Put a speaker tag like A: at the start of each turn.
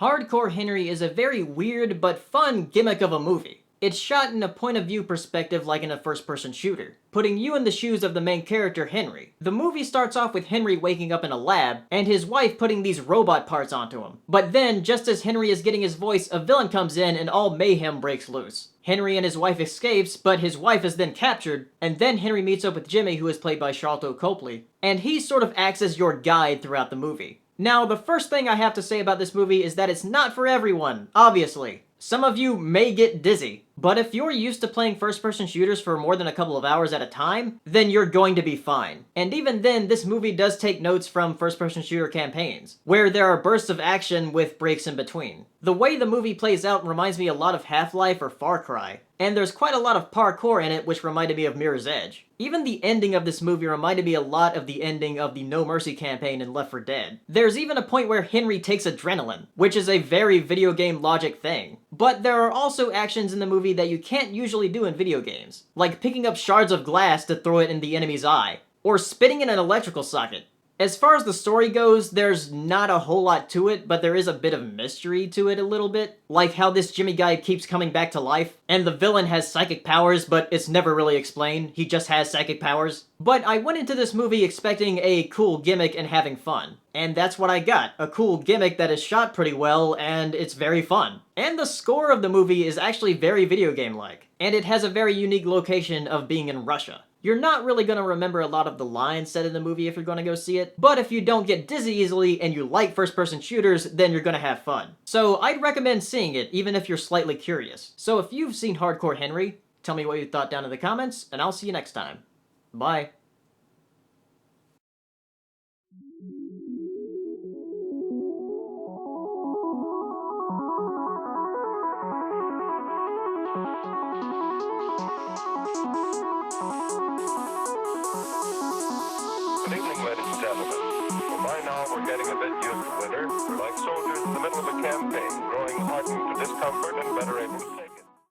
A: Hardcore Henry is a very weird but fun gimmick of a movie. It's shot in a point of view perspective like in a first-person shooter, putting you in the shoes of the main character, Henry. The movie starts off with Henry waking up in a lab, and his wife putting these robot parts onto him. But then, just as Henry is getting his voice, a villain comes in and all mayhem breaks loose. Henry and his wife escapes, but his wife is then captured, and then Henry meets up with Jimmy, who is played by Sharlto Copley, and he sort of acts as your guide throughout the movie. Now, the first thing I have to say about this movie is that it's not for everyone, obviously. Some of you may get dizzy, but if you're used to playing first-person shooters for more than a couple of hours at a time, then you're going to be fine. And even then, this movie does take notes from first-person shooter campaigns, where there are bursts of action with breaks in between. The way the movie plays out reminds me a lot of Half-Life or Far Cry, and there's quite a lot of parkour in it which reminded me of Mirror's Edge. Even the ending of this movie reminded me a lot of the ending of the No Mercy campaign in Left 4 Dead. There's even a point where Henry takes adrenaline, which is a very video game logic thing. But there are also actions in the movie that you can't usually do in video games, like picking up shards of glass to throw it in the enemy's eye, or spitting in an electrical socket. As far as the story goes, there's not a whole lot to it, but there is a bit of mystery to it a little bit. Like how this Jimmy guy keeps coming back to life, and the villain has psychic powers, but it's never really explained. He just has psychic powers. But I went into this movie expecting a cool gimmick and having fun. And that's what I got. A cool gimmick that is shot pretty well, and it's very fun. And the score of the movie is actually very video game-like. And it has a very unique location of being in Russia. You're not really going to remember a lot of the lines said in the movie if you're going to go see it, but if you don't get dizzy easily and you like first-person shooters, then you're going to have fun. So I'd recommend seeing it, even if you're slightly curious. So if you've seen Hardcore Henry, tell me what you thought down in the comments, and I'll see you next time. Bye.
B: Good evening, ladies and gentlemen. Well, by now we're getting a bit used to winter. We're like soldiers in the middle of a campaign, growing hardened to discomfort and better able to